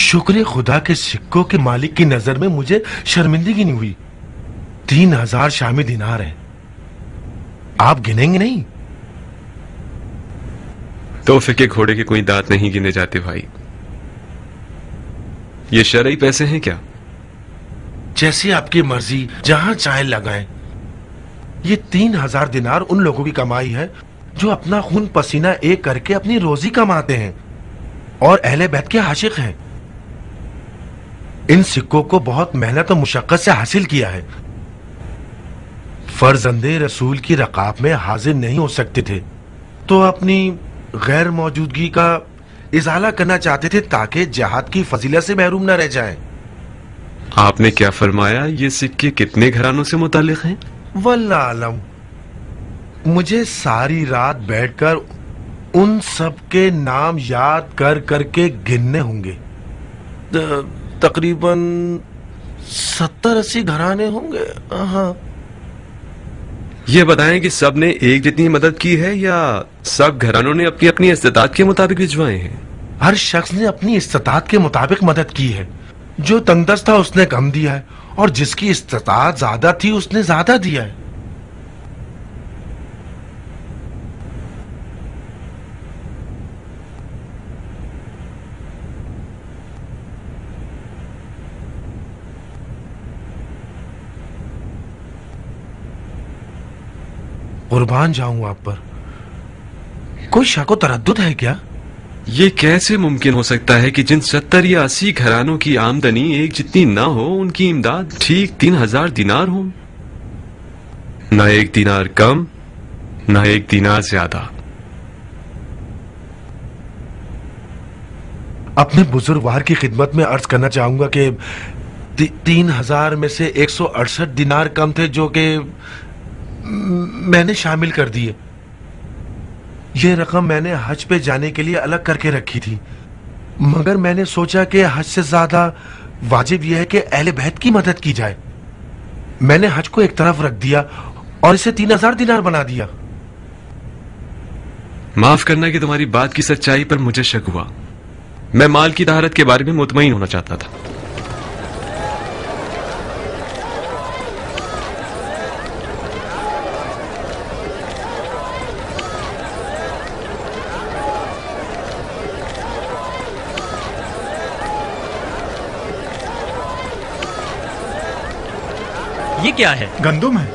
शुक्र खुदा के सिक्कों के मालिक की नजर में मुझे शर्मिंदगी नहीं हुई। 3000 शामी दिनार है। आप गिनेंगे नहीं? तोहफे के घोड़े के कोई दांत नहीं गिने जाते भाई। ये शरई पैसे हैं क्या? जैसी आपकी मर्जी, जहां चाहे लगाएं। ये 3000 दिनार उन लोगों की कमाई है जो अपना खून पसीना एक करके अपनी रोजी कमाते हैं और अहले बैत के आशिक हैं। इन सिक्कों को बहुत मेहनत और मुशक्कत से हासिल किया है। फर्जंदे रसूल की रकाब में हाजिर नहीं हो सकते थे तो अपनी गैर मौजूदगी का इजाला करना चाहते थे ताकि जिहाद की फजीलत से महरूम न रह जाएं। आपने क्या फरमाया? ये सिक्के कितने घरानों से मुतालिक हैं? वल्लाह आलम। मुझे सारी रात बैठकर उन सब के नाम याद कर करके गिनने होंगे। तकरीबन 70-80 घराने होंगे। हाँ। ये बताएं कि सब ने एक जितनी मदद की है या सब घरानों ने अपनी अपनी इस्तिताअत के मुताबिक भिजवाए हैं? हर शख्स ने अपनी इस्तिताअत के मुताबिक मदद की है। जो तंगदस्त था उसने कम दिया है और जिसकी इस्तिताअत ज्यादा थी उसने ज्यादा दिया है। कुर्बान जाऊं आप पर। कोई शक व तरद्दुद है क्या? ये कैसे मुमकिन हो सकता है कि जिन 70 या 80 घरानों की आमदनी एक जितनी ना हो उनकी इमदाद ठीक 3000 दिनार हो? ना एक दिनार कम, ना एक दिनार ज्यादा। अपने बुजुर्गवार की खिदमत में अर्ज करना चाहूंगा कि 3000 में से 168 दिनार कम थे जो कि मैंने शामिल कर दिए। ये रकम मैंने हज पे जाने के लिए अलग करके रखी थी, मगर मैंने सोचा कि हज से ज्यादा वाजिब यह है कि अहले बैत की मदद की जाए। मैंने हज को एक तरफ रख दिया और इसे 3000 दिनार बना दिया। माफ करना कि तुम्हारी बात की सच्चाई पर मुझे शक हुआ। मैं माल की तहारत के बारे में मुतमईन होना चाहता था। ये क्या है? गंदुम है।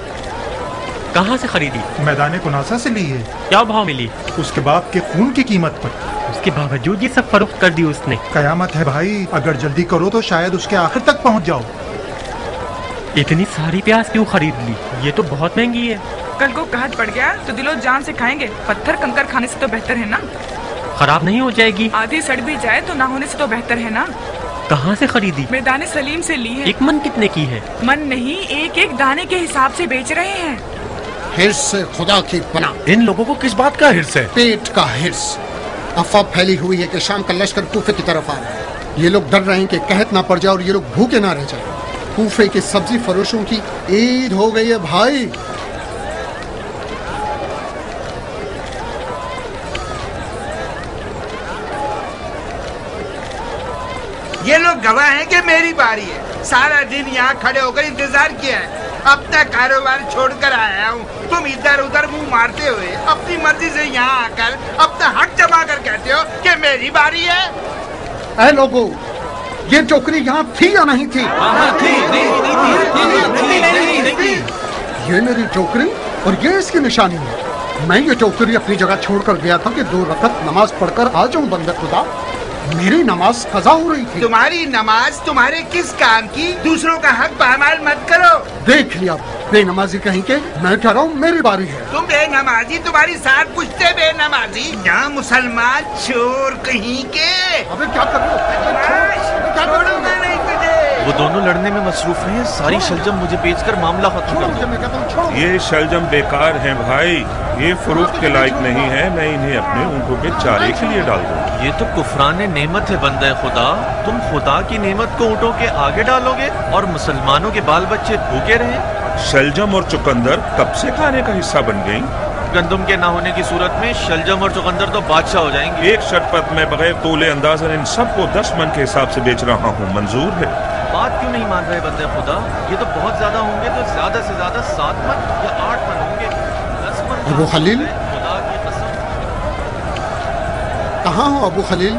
कहाँ से खरीदी? मैदान कुनासा से ली है। क्या भाव मिली? उसके बाप के खून की कीमत पर। उसके बावजूद ये सब फरोख्त कर दी उसने। कयामत है भाई, अगर जल्दी करो तो शायद उसके आखिर तक पहुँच जाओ। इतनी सारी प्याज क्यों खरीद ली? ये तो बहुत महंगी है। कल को कहत पड़ गया तो दिलो जान से खाएंगे। पत्थर कंकर खाने से तो बेहतर है ना। खराब नहीं हो जाएगी? आधी सड़ भी जाए तो ना होने से तो बेहतर है ना। कहाँ से खरीदी? मैदान सलीम से ली है। एक मन कितने की है? मन नहीं, एक एक दाने के हिसाब से बेच रहे हैं। हिर्स से खुदा की पनाह। इन लोगों को किस बात का हिर्स है? पेट का हिर्स। अफवाह फैली हुई है कि शाम का लश्कर कूफे की तरफ आ रहा है। ये लोग डर रहे हैं कि कहत ना पड़ जाए और ये लोग भूखे ना रह जाए। कूफे के सब्जी फरोशों की ईद हो गई है भाई। ये लोग गवाह हैं कि मेरी बारी है। सारा दिन यहाँ खड़े होकर इंतजार किया है। अब तक कारोबार छोड़कर आया हूँ। तुम इधर उधर मुंह मारते हुए अपनी मर्जी से यहाँ आकर अब तक हक जमा कर कहते हो कि मेरी बारी है। ऐ लोगों, ये टोकरी यहाँ थी या नहीं थी? ये मेरी टोकरी और ये इसकी निशानी है। मैं ये टोकरी अपनी जगह छोड़कर गया था कि 2 रकत नमाज पढ़कर आ जाऊं बंदे खुदा। मेरी नमाज कज़ा हो रही थी। तुम्हारी नमाज तुम्हारे किस काम की? दूसरों का हक पामाल मत करो। देख लिया बेनमाजी कहीं के। मैं कह रहा हूँ मेरी बारी है। तुम बेनमाजी, तुम्हारी साथ पूछते बेनमाजी। यहाँ मुसलमान चोर कहीं के। अबे क्या कर रहे हो? छोड़ूंगा नहीं तुझे। वो दोनों लड़ने में मसरूफ हैं। सारी शलजम मुझे बेचकर मामला खत्म कर दो। ये शलजम बेकार हैं भाई। ये फरोख्त के लायक नहीं है। मैं इन्हें अपने ऊँटों के चारे के लिए डाल दूँ। ये तो कुफरान नेमत है बंदे खुदा। तुम खुदा की नेमत को ऊँटों के आगे डालोगे और मुसलमानों के बाल बच्चे भूखे रहे। शलजम और चुकंदर कब से खाने का हिस्सा बन गई? गंदम के ना होने की सूरत में शलजम और चुकंदर तो बादशाह हो जाएंगे। एक शर्त पर मैं बगैर तोले अंदाजन इन सबको 10 मन के हिसाब से बेच रहा हूँ, मंजूर है? बात क्यों नहीं मान रहे बंदे खुदा? ये तो बहुत ज्यादा होंगे, तो ज्यादा से ज्यादा 7 मन या 8 मन होंगे। 10 मन अबू खलील, खुदा की कसम। कहाँ हो अबू खलील?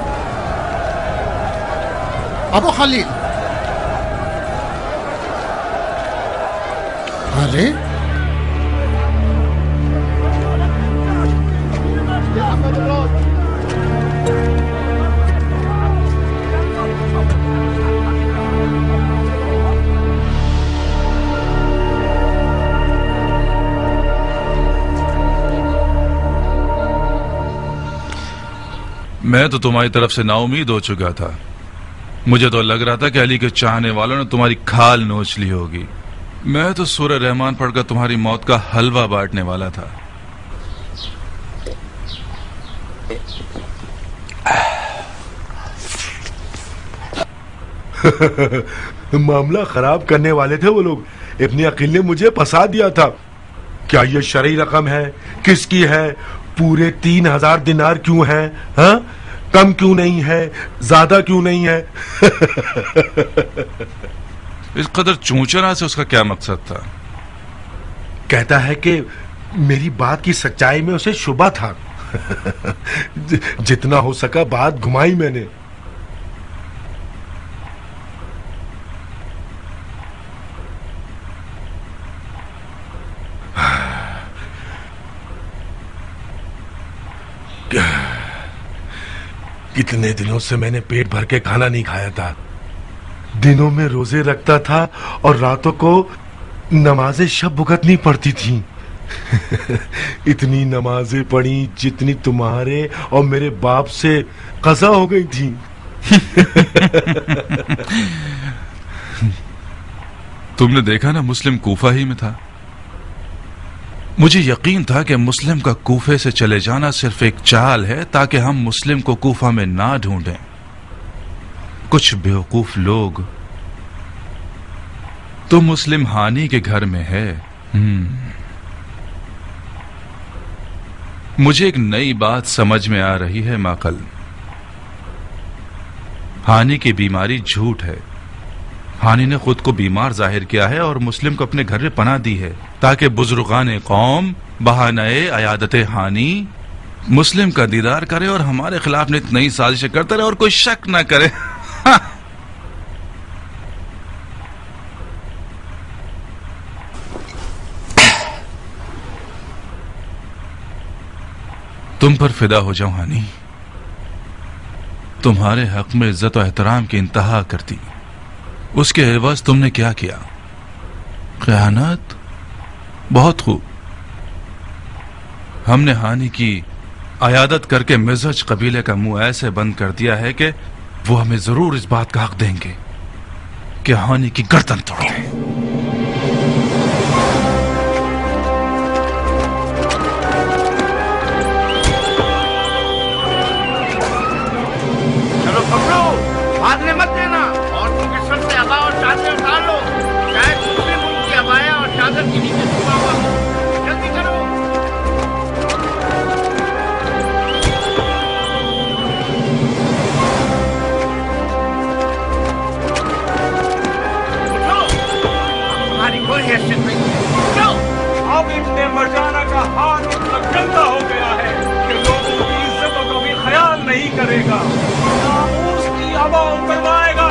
अबू खलील, अरे मैं तो तुम्हारी तरफ से नाउमीद हो चुका था। मुझे तो लग रहा था कि अली के चाहने वालों ने तुम्हारी खाल नोच ली होगी। मैं तो सूरह रहमान पढ़कर तुम्हारी मौत का हलवा बांटने वाला था। मामला खराब करने वाले थे वो लोग। इब्न अकील ने मुझे फंसा दिया था। क्या ये शरई रकम है? किसकी है? पूरे 3000 दिनार क्यों है? हाँ, कम क्यों नहीं है? ज्यादा क्यों नहीं है? इस कदर चूचना से उसका क्या मकसद था? कहता है कि मेरी बात की सच्चाई में उसे शुबा था। जितना हो सका बात घुमाई मैंने। कितने दिनों से मैंने पेट भर के खाना नहीं खाया था। दिनों में रोजे रखता था और रातों को नमाजें शब भुगतनी पड़ती थी। इतनी नमाजें पढ़ी जितनी तुम्हारे और मेरे बाप से कज़ा हो गई थी। तुमने देखा ना, मुस्लिम कूफा ही में था। मुझे यकीन था कि मुस्लिम का कूफे से चले जाना सिर्फ एक चाल है ताकि हम मुस्लिम को कूफा में ना ढूंढें। कुछ बेवकूफ लोग तो मुस्लिम हानी के घर में है। मुझे एक नई बात समझ में आ रही है माकल। हानी की बीमारी झूठ है। हानी ने खुद को बीमार जाहिर किया है और मुस्लिम को अपने घर में पनाह दी है ताकि बुजुर्गान कौम बहाने अयादत हानी मुस्लिम का दीदार करे और हमारे खिलाफ नित नई साजिशें करता रहे और कोई शक ना करे। तुम पर फिदा हो जाऊं हानी। तुम्हारे हक में इज्जत और एहतराम की इंतहा कर दी। उसके एवज तुमने क्या किया? ख़यानत। बहुत खूब। हमने हानी की अयादत करके मिज़हज कबीले का मुंह ऐसे बंद कर दिया है कि वो हमें जरूर इस बात का हक देंगे कि हानी की गर्दन तोड़ दें। भागने मत देना। औरतों के सर से अबा और चादर उतार लो। शायद दूसरे मुल्क की अबाया और चादर के नीचे छुपा हुआ हो। जल्दी करो। उठो, हमारी कोई हैसियत नहीं है। उठो। अब इब्ने मरजाना का हाथ इतना गंदा हो गया है कि लोगों की इज्जतों का भी ख्याल नहीं करेगा। नामूस की हवा उतरवाएगा,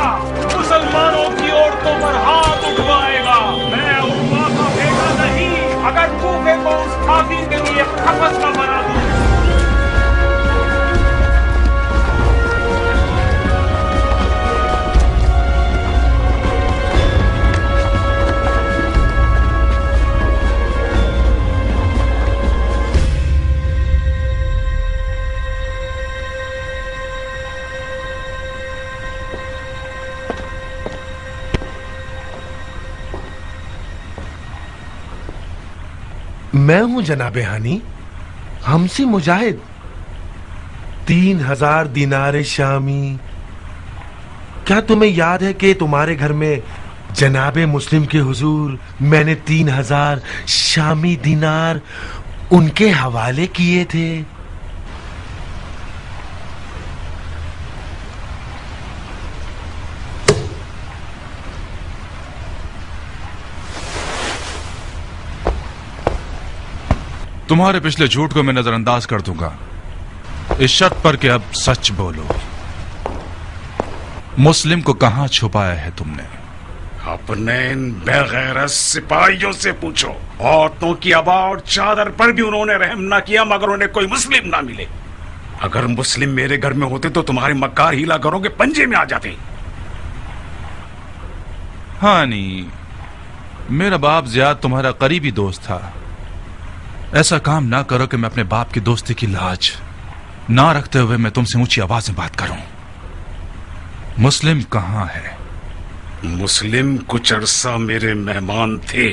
मुसलमानों की औरतों पर हाथ उठवाएगा। मैं उर्वा का बेटा नहीं, अगर कूफे को उस खाकी के लिए खपस का बना दूं। मैं हूं जनाबे हानी, हमसी मुजाहिद। 3000 दिनार शामी। क्या तुम्हें याद है कि तुम्हारे घर में जनाबे मुस्लिम के हुजूर मैंने 3000 शामी दिनार उनके हवाले किए थे। तुम्हारे पिछले झूठ को मैं नजरअंदाज कर दूंगा, इस शर्त पर कि अब सच बोलो। मुस्लिम को कहां छुपाया है तुमने? अपने इन बेगैरत सिपाहियों से पूछो। औरतों की अबा और चादर पर भी उन्होंने रहम ना किया मगर उन्हें कोई मुस्लिम ना मिले। अगर मुस्लिम मेरे घर में होते तो तुम्हारे मक्कार हीला घरों के पंजे में आ जाते। हानी, मेरा बाप ज़ियाद तुम्हारा करीबी दोस्त था। ऐसा काम ना करो कि मैं अपने बाप की दोस्ती की लाज ना रखते हुए मैं तुमसे ऊंची आवाज में बात करूं। मुस्लिम कहां है? मुस्लिम कुछ अरसा मेरे मेहमान थे।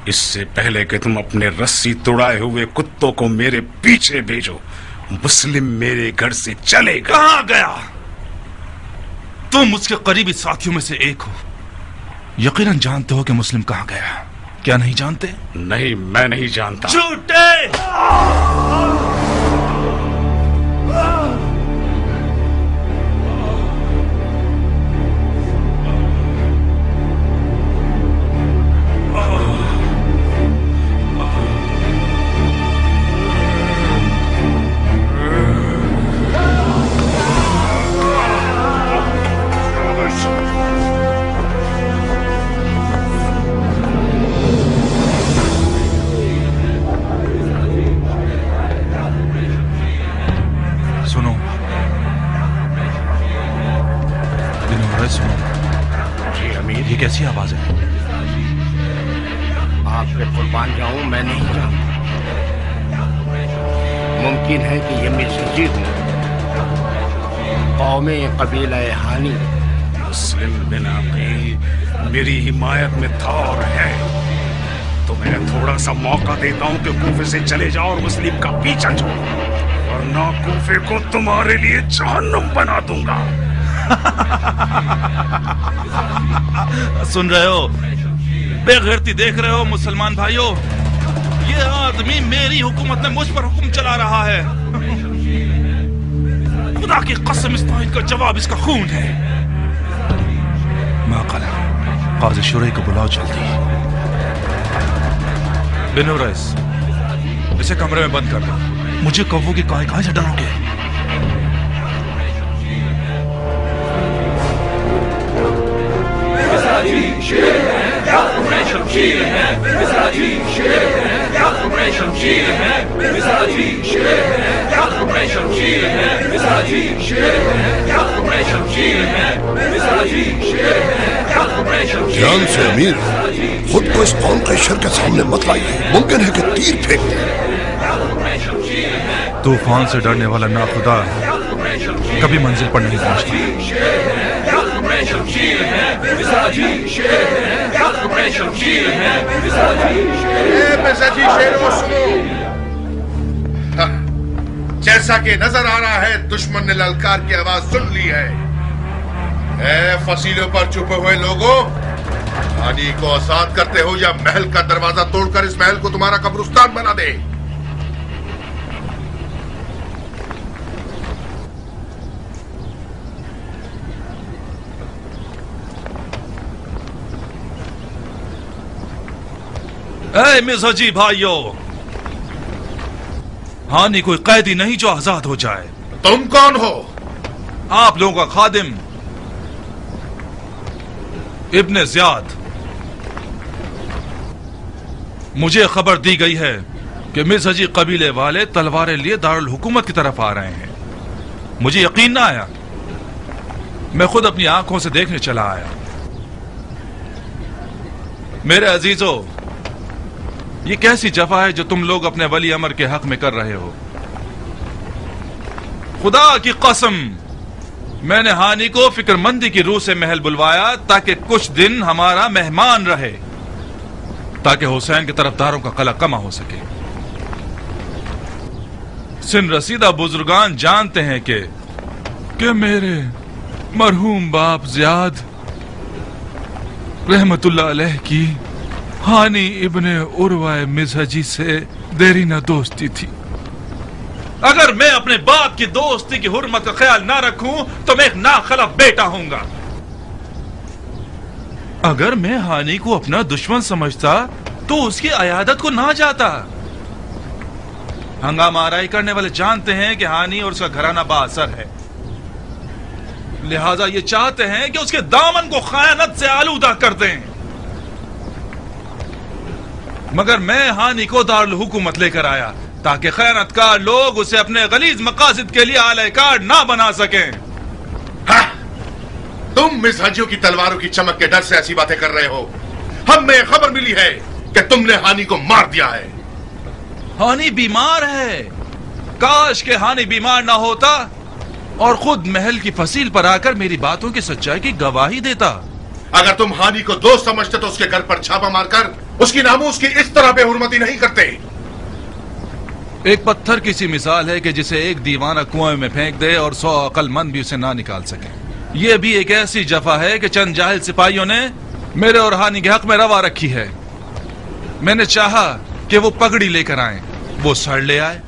इससे पहले कि तुम अपने रस्सी तुड़ाए हुए कुत्तों को मेरे पीछे भेजो, मुस्लिम मेरे घर से चले गए। कहां गया? तुम उसके करीबी साथियों में से एक हो, यकीनन जानते हो कि मुस्लिम कहां गया। क्या नहीं जानते? नहीं, मैं नहीं जानता। झूठे! ये कैसी आवाज है? आप पे कुर्बान जाऊं, मैं नहीं जानता। मुमकिन है कि ये मिर्ज़ी हूं, कौमे कबीला हानी। मुस्लिम बिन अकील मेरी हिमायत में था और है, तो मैं थोड़ा सा मौका देता हूं कि कूफे से चले जाओ और मुस्लिम का पीछा छोड़ो, वरना कूफे को तुम्हारे लिए जहन्नुम बना दूंगा। सुन रहे हो? बेगैरती देख रहे हो मुसलमान भाइयों? ये आदमी मेरी हुकूमत में मुझ पर हुक्म चला रहा है। खुदा की कसम, इस ताहिद का जवाब इसका खून है। माक़ला, काज़ी शुरई को बुलाओ जल्दी। बिनु रईस, इसे कमरे में बंद कर दो। मुझे कौवों की काहे से डरोगे? शेर है या तुम्हें शमशीर है, मिज़ाजी शेर है या तुम्हें शमशीर है, मिज़ाजी शेर है या तुम्हें शमशीर है, मिज़ाजी शेर है या तुम्हें शमशीर है, मिज़ाजी शेर है या तुम्हें शमशीर है। ध्यान से अमीर, खुद को इस कौम के शर के सामने मत लाइए। मुमकिन है कि तीर फेंक दे। तूफान से डरने वाला नाखुदा कभी मंजिल पर नहीं पहुंचता। शमशीर है, मिज़ाजी शेर है या तुम्हें शमशीर है, मिज़ाजी शेर। मिज़ाजी शेरों सुनो, जैसा कि नजर आ रहा है दुश्मन ने ललकार की आवाज सुन ली है। ए फसीलों पर छुपे हुए लोगों, हानी को आजाद करते हो या महल का दरवाजा तोड़कर इस महल को तुम्हारा कब्रिस्तान बना दे। ऐ मिज़ाजी भाइयों, हानि कोई कैदी नहीं जो आजाद हो जाए। तुम कौन हो? आप लोगों का खादिम इब्ने ज़ियाद। मुझे खबर दी गई है कि मिज़ाजी कबीले वाले तलवारें लिए दारुल हुकूमत की तरफ आ रहे हैं। मुझे यकीन ना आया, मैं खुद अपनी आंखों से देखने चला आया। मेरे अजीजों, ये कैसी जफा है जो तुम लोग अपने वली अमर के हक में कर रहे हो। खुदा की कसम, मैंने हानि को फिक्रमंदी की रूह से महल बुलवाया ताकि कुछ दिन हमारा मेहमान रहे, ताकि हुसैन के तरफदारों का कला कमा हो सके। सिन रसीदा बुजुर्गान जानते हैं कि मेरे मरहूम बाप ज़ियाद रहमतुल्लाह अलैह की हानी इब्ने उरवा मिज़ाजी से देरी न दोस्ती थी। अगर मैं अपने बाप की दोस्ती की हुर्मत का ख्याल ना रखूं तो मैं एक नाखलफ बेटा हूंगा। अगर मैं हानि को अपना दुश्मन समझता तो उसकी अयादत को ना जाता। हंगामा आराई करने वाले जानते हैं कि हानि और उसका घराना बाअसर है, लिहाजा ये चाहते हैं कि उसके दामन को खयानत से आलूदा कर दें। मगर मैं हानि को दारुल हुकूमत लेकर आया ताकि खयानतकार लोग उसे अपने गलीज मकासद के लिए आलयकार ना बना सकें। तुम मिज़हाजियों की तलवारों की चमक के डर से ऐसी बातें कर रहे हो। हमें खबर मिली है कि तुमने हानि को मार दिया है। हानि बीमार है। काश के हानि बीमार ना होता और खुद महल की फसील पर आकर मेरी बातों की सच्चाई की गवाही देता। अगर तुम हानि को दोस्त समझते तो उसके घर पर छापा मारकर उसकी नामूस की इस तरह बेहुरमती नहीं करते। एक पत्थर की सी मिसाल है कि जिसे एक दीवाना कुएं में फेंक दे और 100 अक्लमंद भी उसे ना निकाल सके। यह भी एक ऐसी जफा है कि चंद जाहिल सिपाहियों ने मेरे और हानि के हक में रवा रखी है। मैंने चाहा कि वो पगड़ी लेकर आए, वो सर ले आए।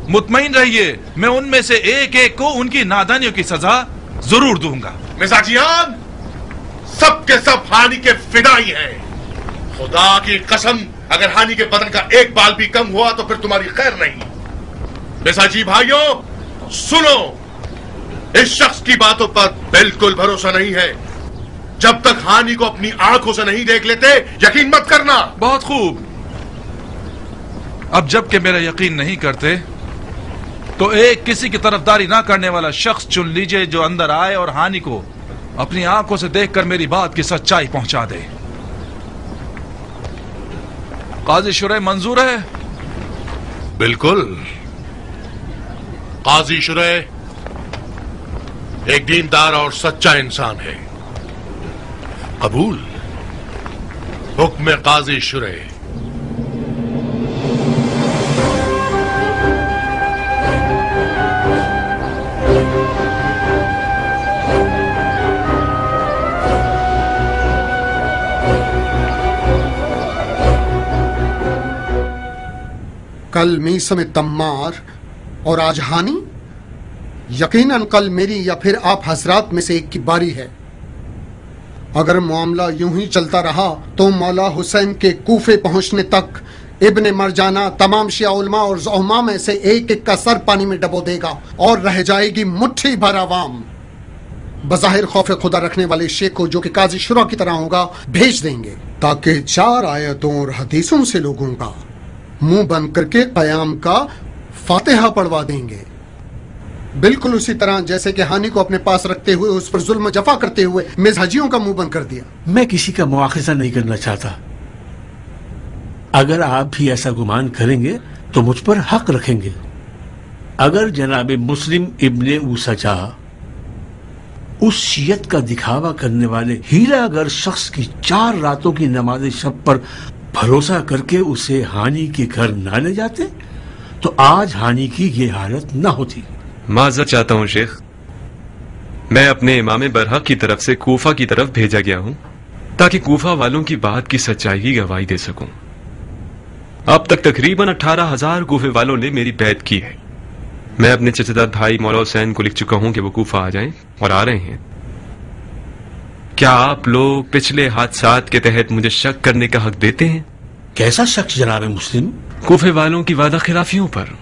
मुतमईन रहिए, मैं उनमें से एक एक को उनकी नादानियों की सजा जरूर दूंगा। मिजाजियान, सब के सब हानि के फिदाई हैं। खुदा की कसम, अगर हानि के बदन का एक बाल भी कम हुआ तो फिर तुम्हारी खैर नहीं। मिजाजी भाइयों सुनो, इस शख्स की बातों पर बिल्कुल भरोसा नहीं है। जब तक हानि को अपनी आंखों से नहीं देख लेते यकीन मत करना। बहुत खूब। अब जबकि मेरा यकीन नहीं करते तो एक किसी की तरफदारी ना करने वाला शख्स चुन लीजिए जो अंदर आए और हानि को अपनी आंखों से देखकर मेरी बात की सच्चाई पहुंचा दे। काजी शुरै मंजूर है? बिल्कुल। काजी शुरै एक दीनदार और सच्चा इंसान है। कबूल। हुक्म काजी शुरै। कल मीसम तम्मार और आज हानि। यकीनन कल मेरी या फिर आप हजरात में से एक की बारी है। अगर मामला यूं ही चलता रहा तो मौला हुसैन के कूफे पहुंचने तक इब्ने मरजाना तमाम शिया उलमा और ज़ुहमा में से एक एक का सर पानी में डबो देगा और रह जाएगी मुट्ठी भर अवाम। बज़ाहिर खौफ खुदा रखने वाले शेख को, जो कि काजी शुरा की तरह होगा, भेज देंगे ताकि 4 आयतों और हदीसों से लोगों का मुंह बंद करके कयाम का फातिहा पढ़वा देंगे। बिल्कुल उसी तरह जैसे कि हानि को अपने पास रखते हुए उस पर जुल्म जफा करते हुए मिज़हाजियों का मुंह बंद कर दिया। मैं किसी का मुआखिजा नहीं करना चाहता। अगर आप भी ऐसा गुमान करेंगे तो मुझ पर हक रखेंगे। अगर जनाब मुस्लिम इब्ने ऊसजा उस शियत का दिखावा करने वाले हीरा अगर शख्स की 4 रातों की नमाज शब पर भरोसा करके उसे हानि के घर ना ले जाते तो आज हानि की ये हालत ना होती। माजरत चाहता हूं शेख, मैं अपने इमाम बरहक की तरफ से कूफा की तरफ भेजा गया हूं ताकि कूफा वालों की बात की सच्चाई की गवाही दे सकूं। अब तक तकरीबन 18,000 कूफे वालों ने मेरी बैत की है। मैं अपने चचेदार भाई मौला हुसैन को लिख चुका हूं कि वो कूफा आ जाएं और आ रहे हैं। क्या आप लोग पिछले हादसात के तहत मुझे शक करने का हक देते हैं? कैसा शक जनाब मुस्लिम? कूफे वालों की वादा खिलाफियों पर।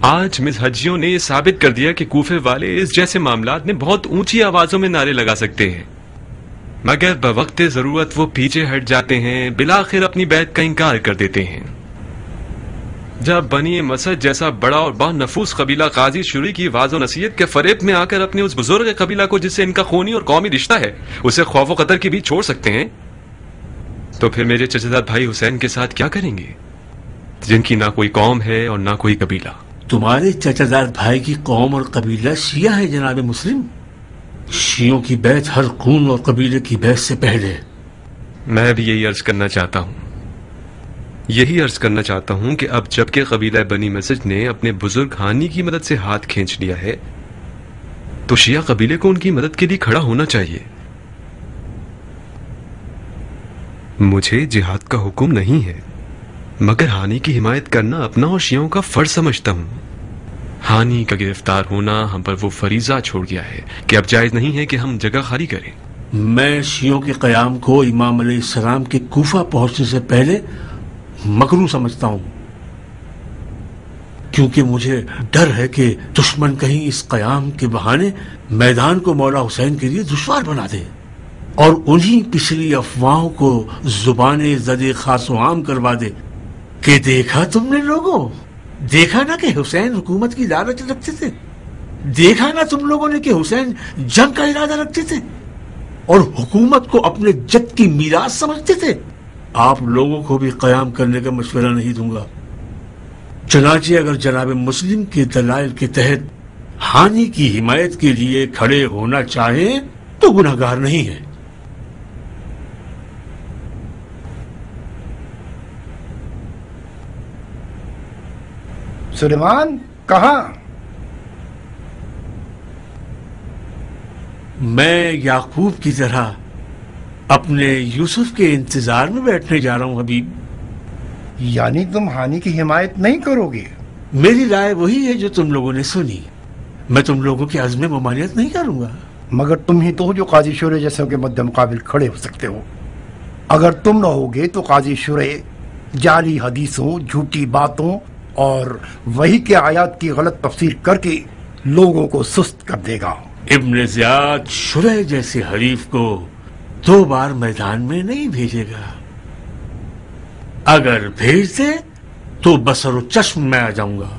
आज मिज़हाजियों ने यह साबित कर दिया कि कूफे वाले इस जैसे मामलात में बहुत ऊंची आवाजों में नारे लगा सकते हैं, मगर बवक्त जरूरत वो पीछे हट जाते हैं, बिलाखिर अपनी बैत का इंकार कर देते हैं। जब बनी मसद जैसा बड़ा और बानफूस कबीला काजी शुरी की वाज़ो नसीहत के फरेब में आकर अपने उस बुजुर्ग कबीला को जिससे इनका खूनी और कौमी रिश्ता है उसे खौफ कतर के बीच छोड़ सकते हैं, तो फिर मेरे चचेदार भाई हुसैन के साथ क्या करेंगे जिनकी ना कोई कौम है और ना कोई कबीला? तुम्हारे चचादार भाई की कौम और कबीला शिया है जनाब मुस्लिम। शियों की बैत हर खून और कबीले की बैत से पहले। मैं भी यही अर्ज करना चाहता हूं, यही अर्ज करना चाहता हूं कि अब जबकि कबीला बनी मसद ने अपने बुजुर्ग हानि की मदद से हाथ खींच लिया है तो शिया कबीले को उनकी मदद के लिए खड़ा होना चाहिए। मुझे जिहाद का हुक्म नहीं है, मगर हानि की हिमायत करना अपना और शियों का फर्ज समझता हूँ। हानि का गिरफ्तार होना हम पर वो फरीजा छोड़ गया है कि अब जायज नहीं है कि हम जगह खाली करें। मैं शियों के क़याम को इमाम अलैहिस्सलाम के कूफा पहुंचने से पहले मकरूह समझता हूँ, क्योंकि मुझे डर है कि दुश्मन कहीं इस क़याम के बहाने मैदान को मौला हुसैन के लिए दुश्वार बना दे और उन्हीं पिछली अफवाहों को जुबाने ज़दे खासो आम करवा दे कि देखा तुमने लोगों, देखा ना कि हुसैन हुकूमत की लालच रखते थे, देखा ना तुम लोगों ने कि हुसैन जंग का इरादा रखते थे और हुकूमत को अपने जद की मीरास समझते थे। आप लोगों को भी क़याम करने का मशवरा नहीं दूंगा। चनाचे अगर जनाब मुस्लिम के दलाइल के तहत हानि की हिमायत के लिए खड़े होना चाहें तो गुनहगार नहीं है। सुलेमान कहाँ? मैं याकूब की तरह अपने यूसुफ के इंतजार में बैठने जा रहा हूं हबीब। यानी तुम हानि की हिमायत नहीं करोगे? मेरी राय वही है जो तुम लोगों ने सुनी। मैं तुम लोगों के अज़्म में ममानियत नहीं करूंगा। मगर तुम ही तो हो जो काजी शुरे जैसे के मद्दे मुकाबिल खड़े हो सकते हो। अगर तुम न होगे तो काजी शुरे जाली हदीसों, झूठी बातों और वही के आयात की गलत तफसीर करके लोगों को सुस्त कर देगा। इब्न ज़ियाद शुरे जैसे हरीफ को 2 बार मैदान में नहीं भेजेगा। अगर भेज दे तो बसरो चश्म में आ जाऊंगा।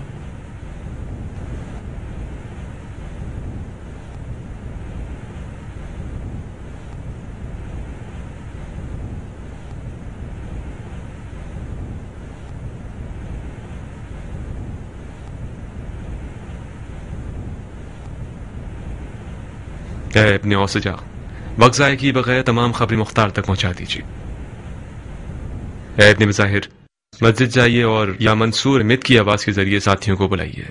इब्न औसजा, वक्त ज़ाय की बगैर तमाम खबरें मुख्तार तक पहुंचा दीजिए। इब्न मज़ाहिर, मस्जिद जाइए और या मंसूर मित की आवाज के जरिए साथियों को बुलाइए।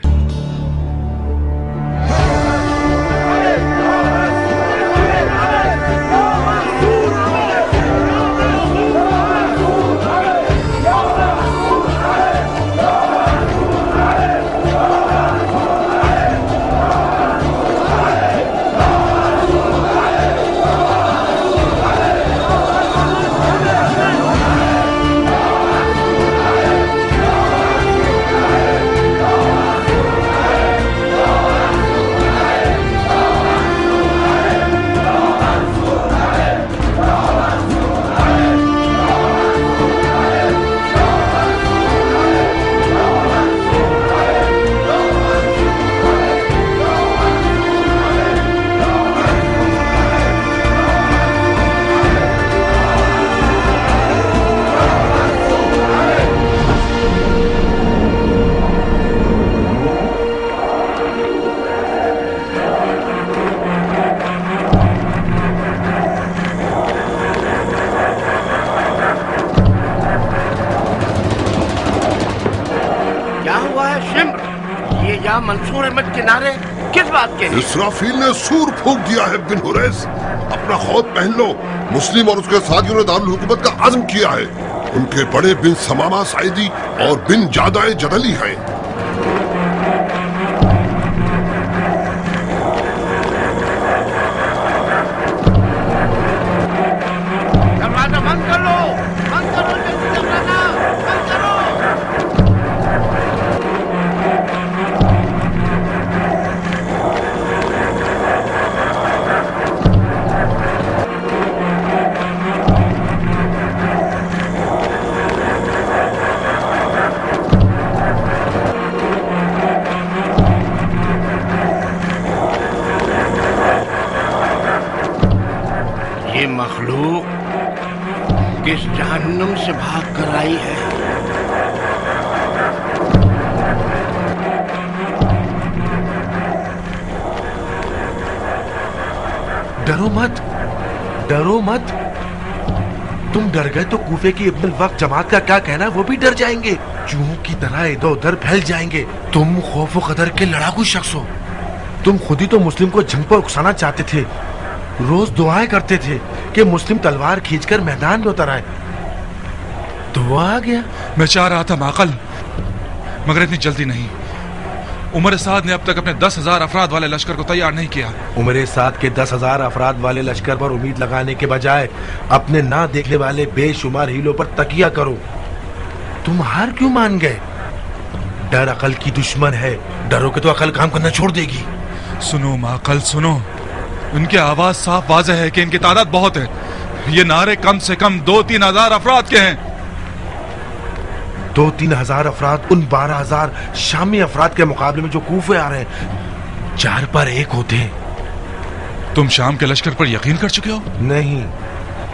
मंसूर अहमद किनारे किस बात के? इसराफील ने सूर फूंक दिया है बिन हुरैस। अपना खौफ पहन लो। मुस्लिम और उसके साथियों ने दारुल हुकूमत का अज़्म किया है। उनके बड़े बिन समामा साइदी और बिन जादाए जदली हैं। दरवाजा बंद कर लो, बंद करो दरवाजा, बंद करो। ये मखलूक किस जहन्नुम से भाग कर आई है? डरो मत, डरो मत। तुम डर गए तो कूफे की इब्नुल वक्त जमात का क्या कहना है वो भी डर जाएंगे। चूहों की तरह इधर उधर फैल जाएंगे। तुम खौफ व कदर के लड़ाकू शख्स हो। तुम खुद ही तो मुस्लिम को जंग पर उकसाना चाहते थे। रोज दुआएं करते थे कि मुस्लिम तलवार खींचकर मैदान में उतर आए। तो वो आ गया। मैं चाह रहा था माकल, मगर इतनी जल्दी नहीं। उमर साद ने अब तक अपने 10,000 अफराद वाले लश्कर को तैयार नहीं किया। उमर साद के 10,000 अफराद वाले लश्कर पर उम्मीद लगाने के बजाय अपने ना देखने वाले बेशुमार हीलों पर तकिया करो। तुम हार क्यों मान गए? डर अकल की दुश्मन है, डरोगे तो अकल काम करना छोड़ देगी। सुनो माकल सुनो, उनकी आवाज साफ वाज़ेह है कि इनकी तादाद बहुत है। ये नारे कम से कम 2-3 हजार अफराद के हैं। 2-3 हजार अफराद उन 12,000 शामी अफराद के मुकाबले में जो कूफे आ रहे हैं 4 पर 1 होते हैं। तुम शाम के लश्कर पर यकीन कर चुके हो? नहीं,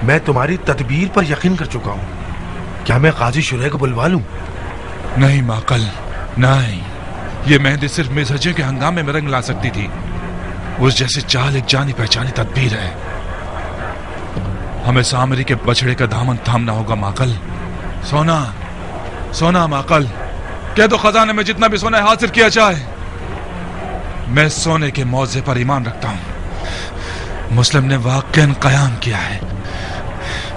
मैं तुम्हारी तदबीर पर यकीन कर चुका हूँ। क्या मैं काजी शुरैह को बुलवा लूं? नहीं माकल नहीं, ये मेहंदी सिर्फ मिज़हजियों के हंगामे में रंग ला सकती थी। उस जैसी चाल एक जानी पहचानी तदबीर है। हमें सामरी के बछड़े का दामन थामना होगा माकल। सोना सोना माकल, कह दो खजाने में जितना भी सोना हासिल किया जाए। मैं सोने के मौजे पर ईमान रखता हूं। मुस्लिम ने वाकई कयाम किया है,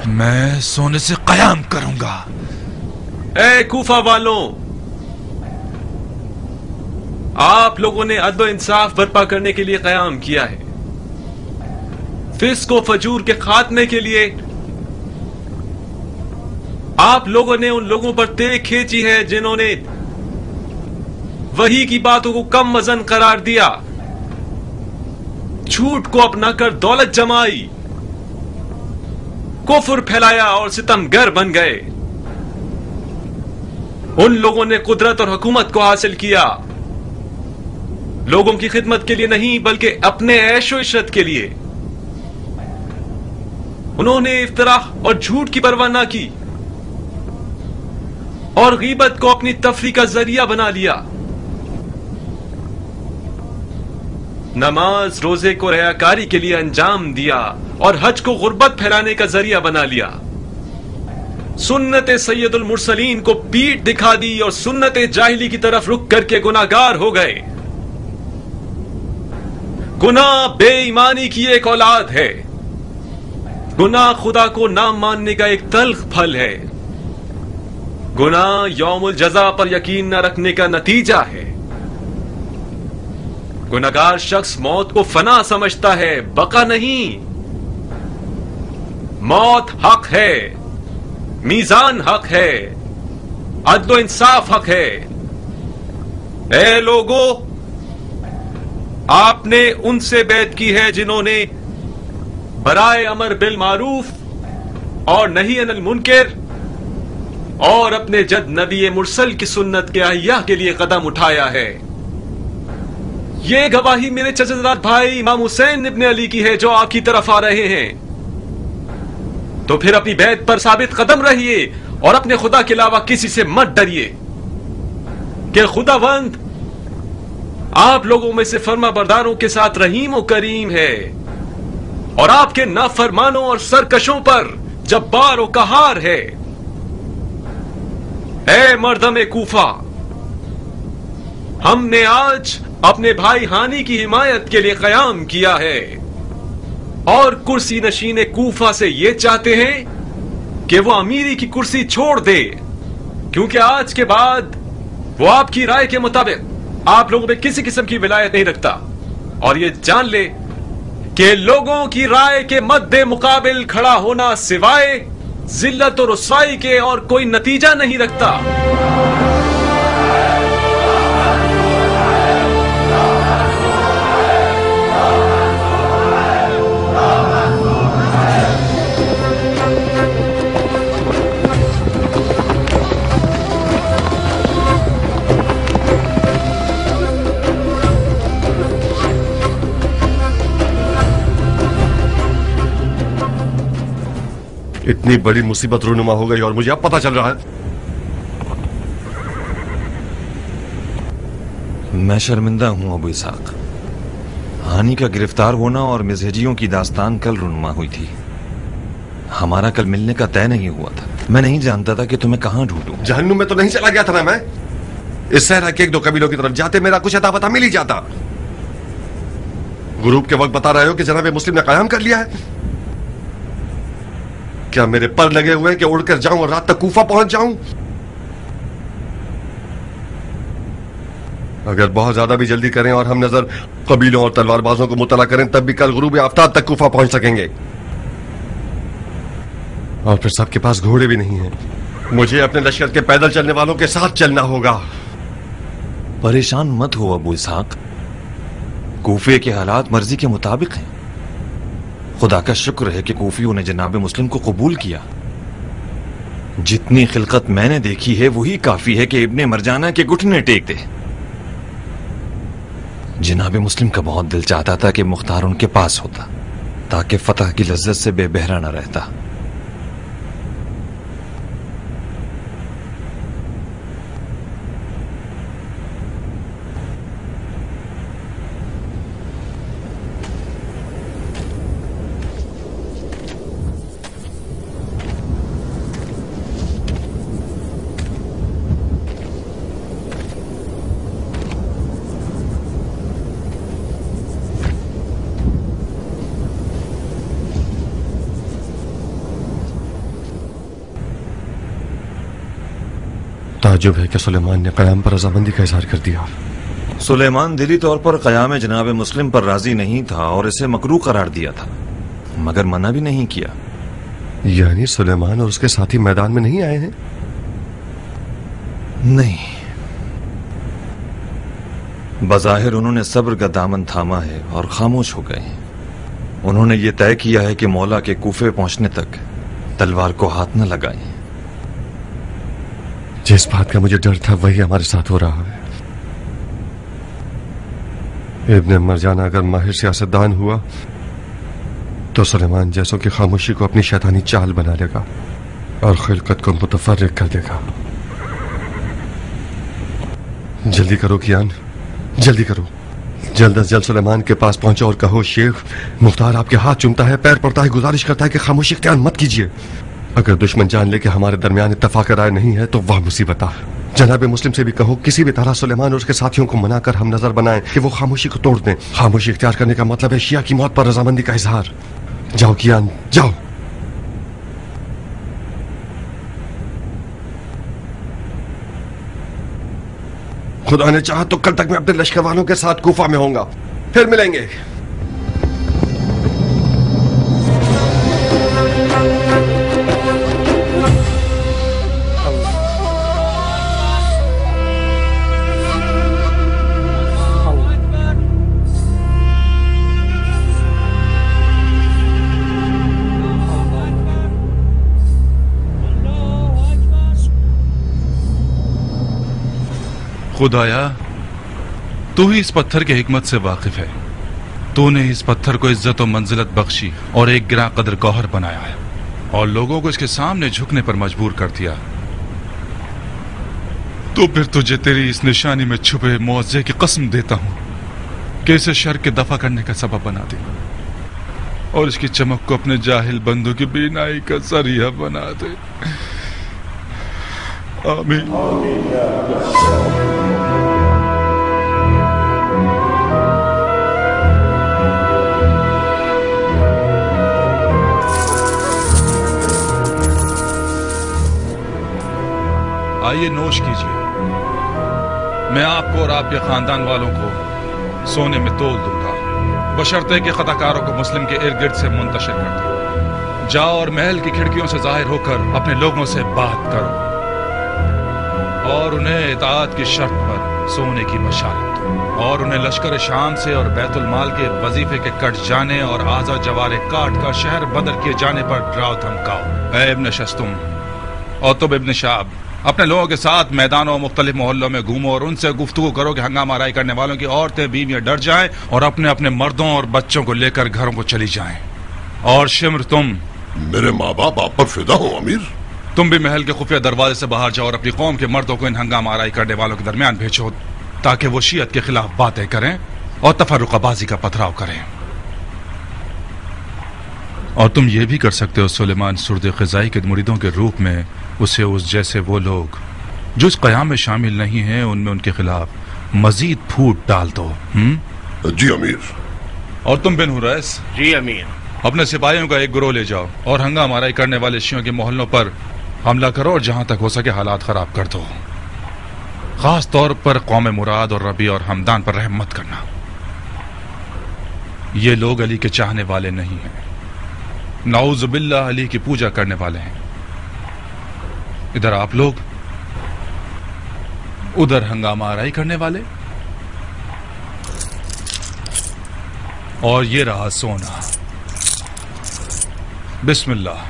मैं सोने से कयाम करूंगा। ए कूफा वालों, आप लोगों ने अदल व इंसाफ बर्पा करने के लिए कयाम किया है, फिस्क व फजूर के खात्मे के लिए। आप लोगों ने उन लोगों पर तेग खींची है जिन्होंने वही की बातों को कम वजन करार दिया, झूठ को अपनाकर दौलत जमाई, कुफ्र फैलाया और सितमगर बन गए। उन लोगों ने कुदरत और हुकूमत को हासिल किया, लोगों की खिदमत के लिए नहीं बल्कि अपने ऐशो इशरत के लिए। उन्होंने इफ्तरा और झूठ की परवाह न की और गीबत को अपनी तफरी का जरिया बना लिया। नमाज रोजे को रयाकारी के लिए अंजाम दिया और हज को गुर्बत फैलाने का जरिया बना लिया। सुन्नत सैयदुल मुरसलीन को पीठ दिखा दी और सुन्नत जाहिली की तरफ रुक करके गुनाहगार हो गए। गुनाह बेईमानी की एक औलाद है। गुनाह खुदा को ना मानने का एक तल्ख फल है। गुनाह यौमुल जज़ा पर यकीन न रखने का नतीजा है। गुनाहगार शख्स मौत को फना समझता है, बका नहीं। मौत हक है, मीजान हक है, अदल इंसाफ हक है। ए लोगों, आपने उनसे बैत की है जिन्होंने बराए अमर बिल मारूफ और नही अनिल मुनकर और अपने जद नबी मुरसल की सुन्नत के अहिया के लिए कदम उठाया है। ये गवाही मेरे चचेदार भाई इमाम हुसैन इब्ने अली की है जो आपकी तरफ आ रहे हैं। तो फिर अपनी बैत पर साबित कदम रहिए और अपने खुदा के अलावा किसी से मत डरिए कि खुदावंद आप लोगों में से फर्मा बरदारों के साथ रहीम और करीम है और आपके नाफरमानों और सरकशों पर जब्बार और कहार है। ए मर्दम कूफा, हमने आज अपने भाई हानी की हिमायत के लिए कयाम किया है और कुर्सी नशीन कूफा से ये चाहते हैं कि वो अमीरी की कुर्सी छोड़ दे, क्योंकि आज के बाद वो आपकी राय के मुताबिक आप लोगों में किसी किस्म की विलायत नहीं रखता। और ये जान ले कि लोगों की राय के मद्दे मुकाबिल खड़ा होना सिवाय जिल्लत और रुसवाई के और कोई नतीजा नहीं रखता। इतनी बड़ी मुसीबत रूनुमा हो गई और मुझे अब पता चल रहा है। मैं शर्मिंदा हूं अबू इसहाक। हानी का गिरफ्तार होना और मिज़हजियों की दास्तान कल रूनुमा हुई थी। हमारा कल मिलने का तय नहीं हुआ था। मैं नहीं जानता था कि तुम्हें कहां ढूंढूं। जहन्नुम में तो नहीं चला गया था ना मैं। इस सहरा के 1-2 कबीलों की तरफ जाते मेरा कुछ अता पता मिल ही जाता। ग्रुप के वक्त बता रहे हो कि जनाब मुस्लिम ने कयाम कर लिया है। क्या मेरे पर लगे हुए हैं कि उड़कर जाऊं और रात तक कूफा पहुंच जाऊं? अगर बहुत ज्यादा भी जल्दी करें और हम नजर कबीलों और तलवारबाजों को मुतला करें तब भी कल गुरूब आफ्ताब तक कूफा पहुंच सकेंगे। और फिर सबके पास घोड़े भी नहीं हैं। मुझे अपने लश्कर के पैदल चलने वालों के साथ चलना होगा। परेशान मत हो अबू इसहाक, कूफे के हालात मर्जी के मुताबिक हैं। खुदा का शुक्र है कि कूफियों ने जनाब मुस्लिम को कबूल किया। जितनी खिलकत मैंने देखी है वही काफी है कि इब्ने मरजाना के घुटने टेक दे। जनाब मुस्लिम का बहुत दिल चाहता था कि मुख्तार उनके पास होता ताकि फतह की लज्जत से बेबहरा न रहता। ताजुब है कि सुलेमान ने क़याम पर रज़ामंदी का इजहार कर दिया। सुलेमान दिली तौर पर क़याम जनाब मुस्लिम पर राजी नहीं था और इसे मकरूह करार दिया था, मगर मना भी नहीं किया। यानी सुलेमान और उसके साथी मैदान में नहीं आए हैं? नहीं, बज़ाहिर उन्होंने सब्र का दामन थामा है और खामोश हो गए। उन्होंने ये तय किया है कि मौला के कूफे पहुंचने तक तलवार को हाथ न लगाएं। जिस बात का मुझे डर था वही हमारे साथ हो रहा है। इब्ने मरजाना अगर माहिर सियासतदान हुआ तो सुलेमान जैसों की खामोशी को अपनी शैतानी चाल बना लेगा और खिलकत को मुतफर्रिक कर देगा। जल्दी करो कियान, जल्दी करो। जल्द अज जल्द सुलेमान के पास पहुंचो और कहो, शेख मुख्तार आपके हाथ चूमता है, पैर पड़ता है, गुजारिश करता है कि खामोशी इख्तियार मत कीजिए। अगर दुश्मन जान ले कि हमारे दरमियान इत्तफाक राय नहीं है तो वह मुसीबत है। जनाब मुस्लिम से भी कहो किसी भी तरह सुलेमान और उसके साथियों को मनाकर हम नजर बनाएं कि वो खामोशी को तोड़ दें। खामोशी इख्तियार करने का मतलब है शिया की मौत पर रजामंदी का इजहार। जाओ कियान, जाओ। खुदा ने चाहा तो कल तक मैं अपने लश्कर वालों के साथ कूफा में होऊंगा। फिर मिलेंगे। खुदाया, तू ही इस पत्थर की हिकमत से वाकिफ है। तूने इस पत्थर को इज्जत और मंजिलत बख्शी और एक गिरा कदर गौहर बनाया है और लोगों को इसके सामने झुकने पर मजबूर कर दिया। तो फिर तुझे तेरी इस निशानी में छुपे मुआवजे की कसम देता हूं कि इसे शर के दफा करने का सबब बना दे और इसकी चमक को अपने जाहिल बंदों की बीनाई का जरिया बना दे। आमीन। आइए नोश कीजिए। मैं आपको और आपके खानदान वालों को सोने में तोल दूंगा, बशर्ते कि खताकारों को मुस्लिम के इर्द गिर्द से मुंतशिर कर दो। जाओ और महल की खिड़कियों से जाहिर होकर अपने लोगों से बात करो और उन्हें इताअत की शर्त पर सोने की बशारत दो और उन्हें लश्कर शाम से और बैतुल माल के वजीफे के कट जाने और आजा जवारे काट कर शहर बदर किए जाने पर डराओ धमकाओ। ऐ इब्न शस्तुम और तुम इब्न शाब, अपने लोगों के साथ मैदानों और मुख्तलिफ मोहल्लों में घूमो और उनसे गुफ्तगू करो कि हंगामा आराई करने वालों की औरतें बीवियां डर जाएं और अपने अपने मर्दों और बच्चों को लेकर घरों को चली जाएं। और शिम्र, तुम मेरे माँ बाप आप पर फिदा हो अमीर। तुम भी महल के खुफिया दरवाजे से बाहर जाओ और अपनी कौम के मर्दों को इन हंगामा आराई करने वालों के दरमियान भेजो ताकि वो शियत के खिलाफ बातें करें और तफर्रुक़बाज़ी का पथराव करें। और तुम ये भी कर सकते हो सुलेमान सुर्द ख़िज़ाई के मुरीदों के रूप में उसे उस जैसे वो लोग जो इस क़याम में शामिल नहीं हैं उनमें उनके खिलाफ मजीद फूट डाल दो। जी अमीर। और तुम बिन हुरैस? जी अमीर। اپنے سپاہیوں کا ایک گروہ لے جاؤ اور ہنگامہ آرائی کرنے والے شیعوں کے محلوں پر حملہ کرو اور جہاں تک ہو سکے حالات خراب کر دو. خاص طور پر قوم مراد اور ربیع اور حمدان پر رحم مت کرنا. یہ لوگ علی کے چاہنے والے نہیں ہیں. نعوذ باللہ علی کی پوجا کرنے والے ہیں. ادھر آپ لوگ، ادھر ہنگامہ آرائی کرنے والے، اور یہ رہا سونا. بسم اللہ.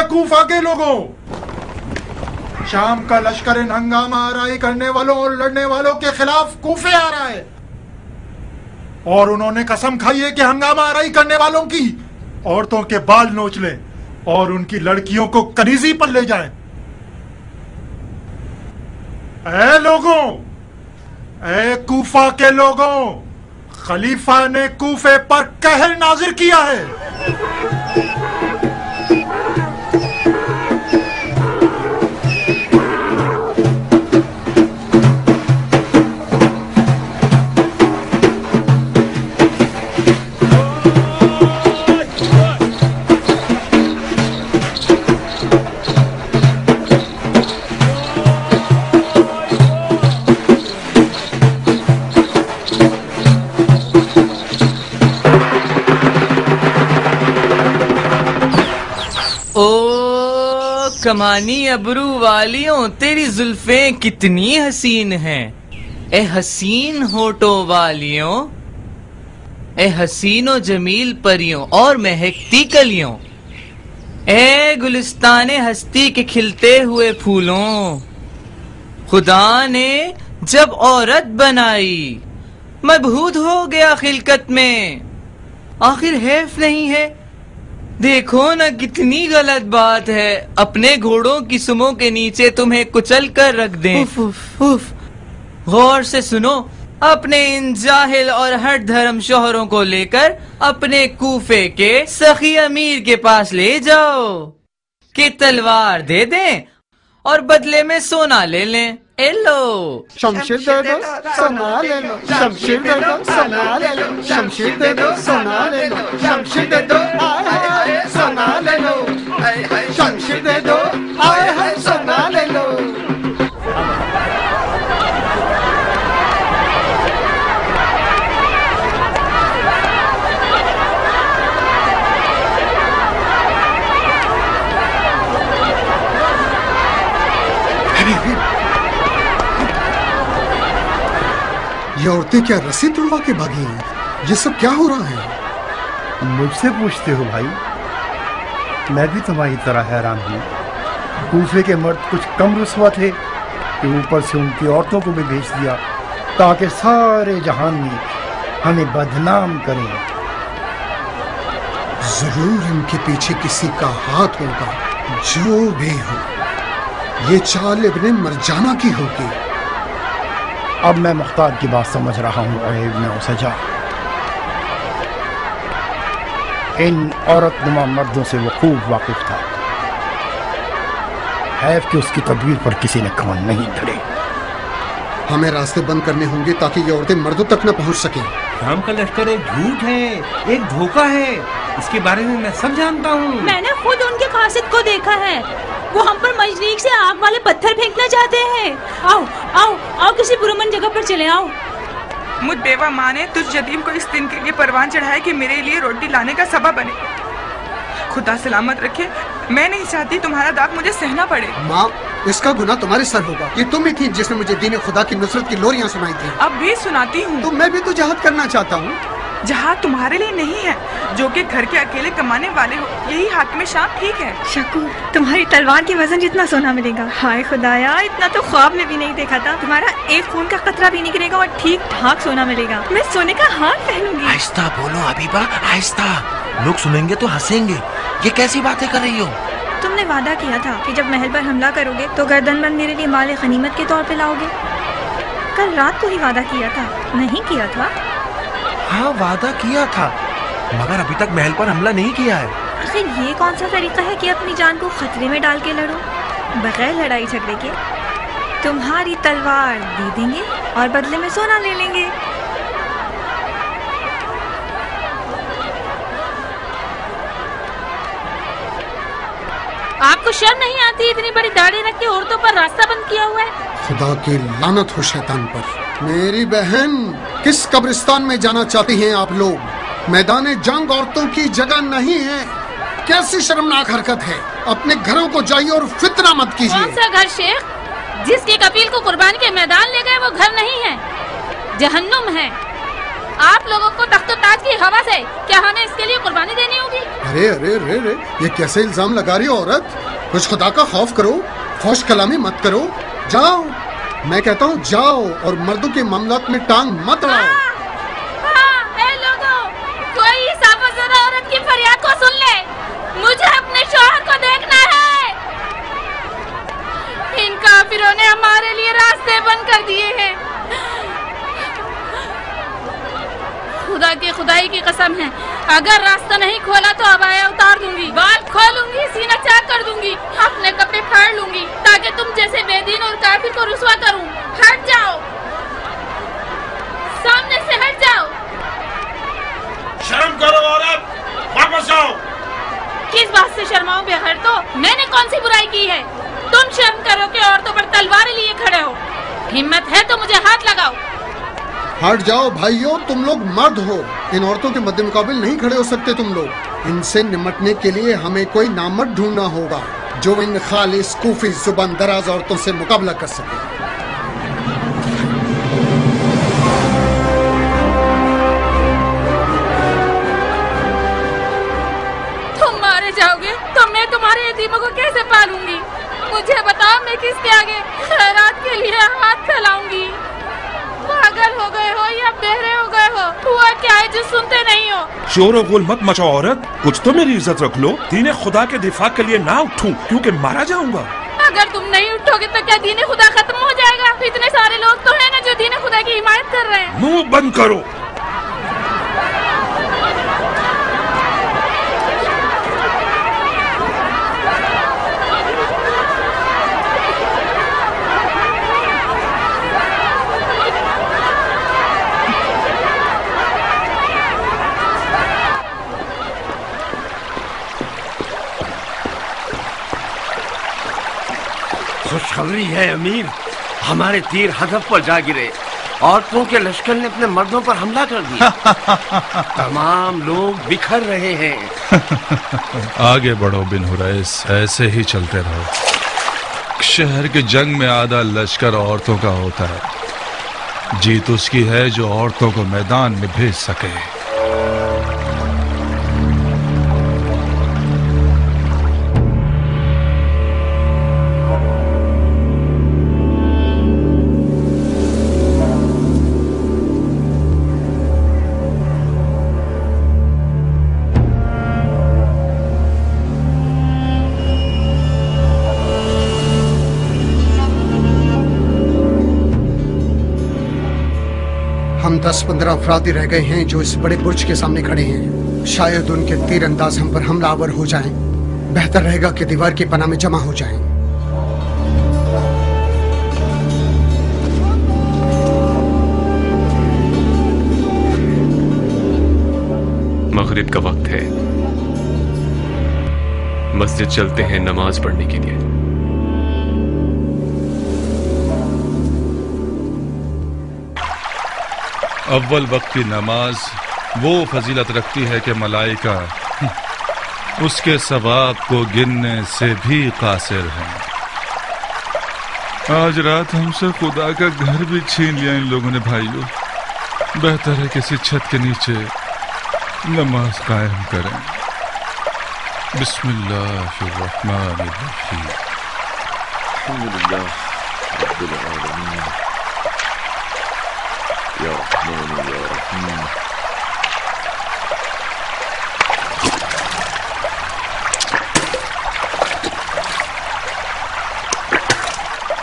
کوفہ کے لوگوں، شام کا لشکر ان ہنگامہ آرائی کرنے والوں اور لڑنے والوں کے خلاف کوفے آ رہا ہے، اور انہوں نے قسم کھائی ہے کہ ہنگامہ آرائی کرنے والوں کی عورتوں کے بال نوچ لیں اور ان کی لڑکیوں کو کنیزی پر لے جائیں. اے لوگوں، اے کوفہ کے لوگوں، خلیفہ نے کوفے پر قہر نازل کیا ہے. کمانی ابرو والیوں، تیری زلفیں کتنی حسین ہیں. اے حسین ہونٹوں والیوں، اے حسین و جمیل پریوں اور مہکتی کلیوں، اے گلستان ہستی کے کھلتے ہوئے پھولوں. خدا نے جب عورت بنائی مبہوت ہو گیا خلقت میں. آخر حیف نہیں ہے، دیکھو نا کتنی غلط بات ہے اپنے گھوڑوں کی سموں کے نیچے تمہیں کچل کر رکھ دیں. غور سے سنو، اپنے ان جاہل اور ہٹ دھرم شوہروں کو لے کر اپنے کوفے کے سخی امیر کے پاس لے جاؤ کہ تلوار دے دیں اور بدلے میں سونا لے لیں. اے لو شمشیر دے دو سونا لے لو، شمشیر دے دو سونا لے لو، شمشیر دے دو سونا لے لو، شمشیر دے دو آئے ہائے سونا لے لو، شمشیر دے دو آئے ہائے سونا لے لو. یہ عورتیں کیا رسی توڑوا کے بھاگی ہیں؟ یہ سب کیا ہو رہا ہے؟ مجھ سے پوچھتے ہو بھائی؟ میں بھی تمہاری طرح حیران ہوں. کوفے کے مرد کچھ کم رسوا تھے کہ اوپر سے ان کی عورتوں کو بھی بھیج دیا تاکہ سارے جہان میں ہمیں بدنام کریں. ضرور ان کے پیچھے کسی کا ہاتھ ہوگا. جو بھی ہو، یہ چال ابن مرجانہ کی ہوگی. اب میں مختار کی بات سمجھ رہا ہوں. اے ابن اوسجا، ان عورت نما مردوں سے وہ خوب واقف تھا. حیف کہ اس کی تدبیر پر کسی نے کان نہیں دھرے. ہمیں راستے بند کرنے ہوں گے تاکہ یہ عورتیں مردوں تک نہ پہنچ سکیں. شام کا لشکر ایک جھوٹ ہے، ایک دھوکہ ہے. اس کے بارے میں سب جانتا ہوں. میں نے خود ان کے قاصد کو دیکھا ہے. وہ ہم پر مجریک سے آگ والے پتھر پھینکنا چاہتے ہیں. آؤ آؤ آؤ، کسی پرامن جگہ پر چلے آؤ. مجھ بیوہ ماں نے تجھ یتیم کو اس دن کے لیے پروان چڑھایا کہ میرے لیے روٹی لانے کا سبب بنے. خدا سلامت رکھے، میں نہیں چاہتی تمہارا داغ مجھے سہنا پڑے. ماں، اس کا گناہ تمہارے سر ہوگا. یہ تم ہی تھی جس نے مجھے دین خدا کی نصرت کی لوریاں سنائی تھی. اب بھی سناتی ہوں. تو میں بھی تو جہاد کرنا چاہتا ہوں. جہاد تمہارے لیے نہیں ہے جو کہ گھر کے اکیلے کمانے والے ہو. یہی حاکم شام ٹھیک ہے. شکور تمہاری تلوار کی وزن جتنا سونا ملے گا. ہائے خدایا اتنا تو خواب میں بھی نہیں دیکھا تھا. تمہارا ایک خون کا قطرہ بھی نہیں گرے گا اور ٹھیک ٹھاک سونا ملے گا. میں سونے کا ہار پہنوں گی. آہستہ بولو حبیبہ آہستہ. لوگ سنیں گے تو ہنسیں گے. یہ کیسی باتیں کر رہی ہو؟ تم نے وعدہ کیا تھا کہ جب محل پر حملہ کرو گے تو گردن بند میرے لیے مال غنیمت کے طور پہ لاؤ گے. کل رات کو ہی وعدہ کیا تھا نہیں کیا تھا؟ ہاں وعدہ کیا تھا مگر ابھی تک محل پر حملہ نہیں کیا ہے. آخر یہ کون سا طریقہ ہے کہ اپنی جان کو خطرے میں ڈال کے لڑو بغیر لڑائی جھگڑے کے؟ تمہاری تلوار دے دیں گے اور بدلے میں سونا لے لیں گے. آپ کو شرم نہیں آتی اتنی بڑی داڑھی رکھ کے عورتوں پر راستہ بند کیا ہوا ہے؟ خدا کی لعنت ہو شیطان پر. میری بہن کس قبرستان میں جانا چاہتی ہیں آپ لوگ؟ میدان جنگ عورتوں کی جگہ نہیں ہے. کیسی شرمناک حرکت ہے. اپنے گھروں کو جائیے اور فتنہ مت کیجیے. کون سا گھر شیخ؟ جس کے کفیل کو قربانی کے میدان لے گئے وہ گھر نہیں ہے جہنم ہے. آپ لوگوں کو تخت و تاج کی ہوا سے کیا ہمیں اس کے لیے قربانی دینی ہوگی؟ ارے ارے ارے ارے یہ کیسے الزام لگا رہی ہو عورت؟ کچھ خدا کا خوف کرو. فحش کلامی مت کرو. جاؤ میں کہتا ہوں جاؤ اور مردوں کے معاملات میں ٹانگ مت اڑاؤ. اے لوگوں کوئی صاف زدہ عورت کی فریاد کو سن لے. مجھے اپنے شوہر کو دیکھنا ہے. ان کافروں نے ہمارے لیے راستے بند کر دیے ہیں. خدا کی خدائی کی قسم ہے اگر راستہ نہیں کھولا تو ابایا اتار دوں گی, بال کھولوں گی, سینہ چاک کر دوں گی, اپنے کپڑے پھاڑ لوں گی تاکہ تم جیسے بے دین اور کافر کو رسوا کروں. ہٹ جاؤ, سامنے سے ہٹ جاؤ. شرم کرو عورت, واپس آؤ. کس بات سے شرماؤں بغیر؟ تو میں نے کون سی برائی کی ہے؟ تم شرم کرو کہ عورتوں پر تلوار لیے کھڑے ہو. ہمت ہے تو مجھے ہاتھ لگاؤ. ہٹ جاؤ بھائیو, تم لوگ مرد ہو. ان عورتوں کے مد مقابل نہیں کھڑے ہو سکتے تم لوگ. ان سے نمٹنے کے لیے ہمیں کوئی نامرد ڈھونڈنا ہوگا جو ان خالص کوفی زبان دراز عورتوں سے مقابلہ کر سکے. تم مارے جاؤ گے تو میں تمہارے یتیموں کو کیسے پالوں گی؟ مجھے بتاؤ میں کس کے آگے خیرات کے لیے ہاتھ پھیلاؤں گی؟ پاگل ہو گئے ہو یا بہرے ہو گئے ہو؟ ہوا کیا ہے جو سنتے نہیں ہو؟ شور و غل مت مچاؤ عورت, کچھ تو میری عزت رکھ لو. دین خدا کے دفاع کے لیے نہ اٹھوں کیونکہ مارا جاؤں گا. اگر تم نہیں اٹھو گے تو کیا دین خدا ختم ہو جائے گا؟ اتنے سارے لوگ تو ہیں نا جو دین خدا کی حمایت کر رہے ہیں. منہ بند کرو. خوشخبری ہے امیر, ہمارے تیر ہدف پر جا گرے. عورتوں کے لشکر نے اپنے مردوں پر حملہ کر دیا. تمام لوگ بکھر رہے ہیں. آگے بڑھو بن حریث, ایسے ہی چلتے رہو. شہر کے جنگ میں آدھا لشکر عورتوں کا ہوتا ہے. جیت اس کی ہے جو عورتوں کو میدان میں بھیج سکے. ہم 10-15 افراد ہی رہ گئے ہیں جو اس بڑے برج کے سامنے کھڑے ہیں. شاید ان کے تیر انداز ہم پر حملہ آور ہو جائیں. بہتر رہے گا کہ دیوار کی پناہ میں جمع ہو جائیں. مغرب کا وقت ہے, مسجد چلتے ہیں نماز پڑھنے کے لیے. اول وقت کی نماز وہ فضیلت رکھتی ہے کہ ملائکہ اس کے ثواب کو گننے سے بھی قاصر ہیں. آج رات ہم سے خدا کا گھر بھی چھین لیا ان لوگوں نے بھائیوں. بہتر ہے کسی چھت کے نیچے نماز قائم کریں. بسم اللہ الرحمن الرحیم. الحمدللہ رب العالمین یا رحمان یا رحیم.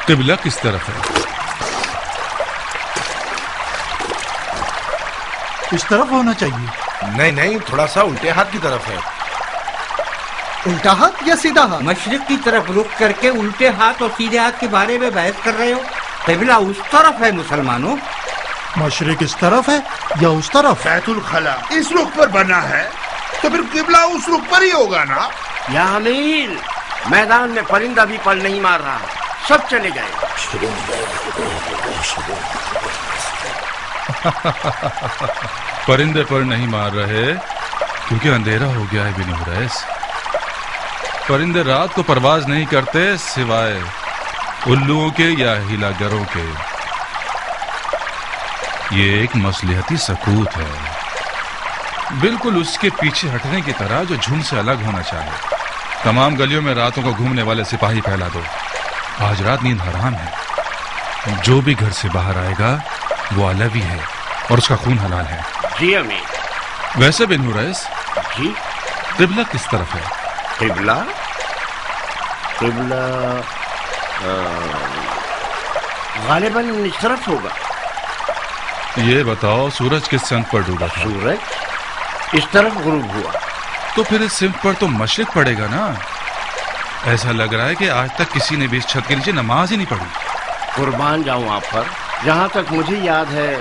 قبلہ کس طرف ہے؟ اس طرف ہونا چاہیے. نہیں تھوڑا سا الٹے ہاتھ کی طرف ہے. الٹا ہاتھ یا سیدھا ہاتھ؟ مشرق کی طرف رخ کر کے الٹے ہاتھ اور سیدھے ہاتھ کے بارے میں بحث کر رہے ہو. قبلہ اس طرف ہے مسلمانوں. مشرق اس طرف ہے یا اس طرف؟ بیت الخلا اس رخ پر بنا ہے تو پھر قبلہ اس رخ پر ہی ہوگا نا. یا امیر، میدان میں پرندہ بھی پل نہیں مار رہا، سب چلے گئے. پرندے پر نہیں مار رہے کیونکہ اندھیرا ہو گیا ہے بن حریث. پرندے رات کو پرواز نہیں کرتے سوائے الوؤں کے یا ہیلا گروں کے. یہ ایک مصلحتی سکوت ہے، بالکل اس کے پیچھے ہٹنے کی طرح جو جھنڈ سے الگ ہونا چاہے. تمام گلیوں میں راتوں کو گھومنے والے سپاہی پھیلا دو. آج رات نیند حرام ہے. جو بھی گھر سے باہر آئے گا وہ علوی ہے اور اس کا خون حلال ہے. جی امیر. ویسے بن حریث جی قبلہ کس طرف ہے؟ قبلہ غالباً اس طرف ہوگا. یہ بتاؤ سورج کس سمت پر ڈوبا تھا؟ سورج اس طرف غروب ہوا. تو پھر اس سمت پر تو مشرق پڑے گا نا. ایسا لگ رہا ہے کہ آج تک کسی نے بھی اس چھت کے نیچے نماز ہی نہیں پڑھی. قربان جاؤں آپ پر، جہاں تک مجھے یاد ہے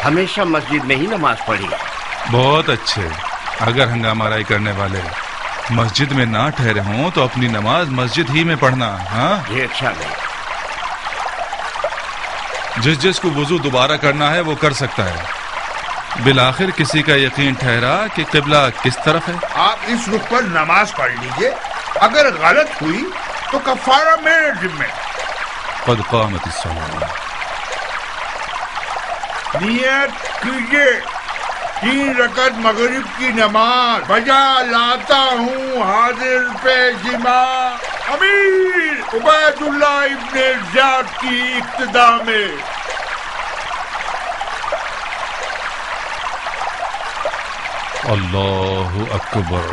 ہمیشہ مسجد میں ہی نماز پڑھی. بہت اچھے. اگر ہنگامہ آرائی کرنے والے مسجد میں نہ ٹھہرے ہوں تو اپنی نماز مسجد ہی میں پڑھنا. ہاں یہ اچھا نہیں. جس کو وضو دوبارہ کرنا ہے وہ کر سکتا ہے. بالآخر کسی کا یقین ٹھہرا کہ قبلہ کس طرف ہے. آپ اس رخ پر نماز پڑھ لیجئے. اگر غلط ہوئی تو کفارہ میرے ذمہ. قد قامت الصلاۃ. نیت کیجئے 3 رکعت مغرب کی نماز بجا لاتا ہوں حاضر پیش امام امیر عبید اللہ ابن زیاد کی اقتدا میں. اللہ اکبر.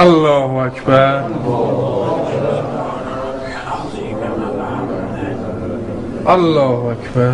اللہ اکبر. اللہ اکبر.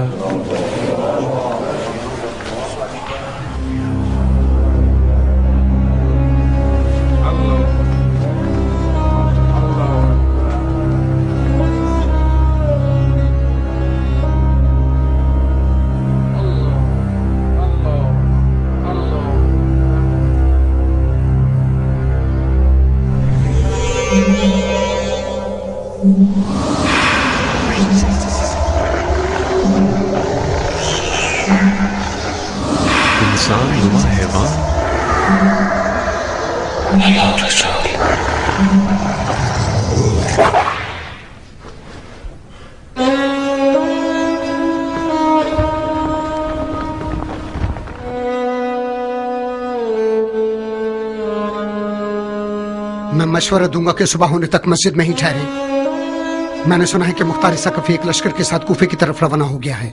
انسان نما حیوان. اللہ رسول. میں مشورہ دوں گا کہ صبح ہونے تک مسجد میں ہی ٹھہرے. میں نے سنا ہے کہ مختار ثقفی ایک لشکر کے ساتھ کوفے کی طرف روانہ ہو گیا ہے.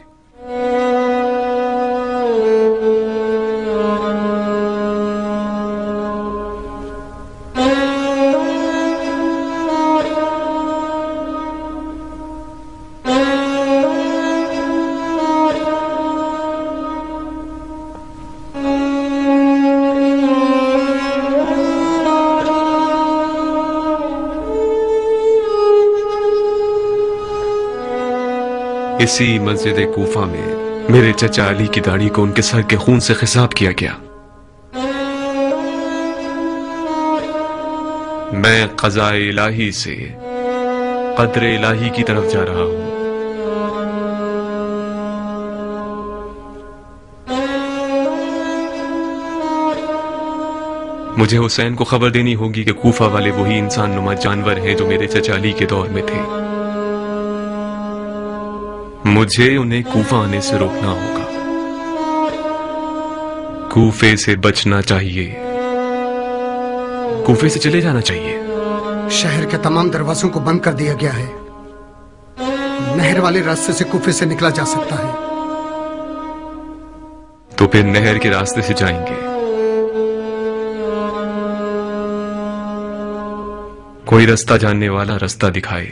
اسی مسجد کوفہ میں میرے چچا علی کی داڑھی کو ان کے سر کے خون سے خضاب کیا گیا. میں قضاء الہی سے قدر الہی کی طرف جا رہا ہوں. मुझे हुसैन को खबर देनी होगी कि कूफा वाले वही इंसान नुमा जानवर हैं जो मेरे चचा अली के दौर में थे। मुझे उन्हें कूफा आने से रोकना होगा। कूफे से बचना चाहिए, कूफे से चले जाना चाहिए। शहर के तमाम दरवाजों को बंद कर दिया गया है। नहर वाले रास्ते से कूफे से निकला जा सकता है। तो फिर नहर के रास्ते से जाएंगे। कोई रास्ता जानने वाला रास्ता दिखाए।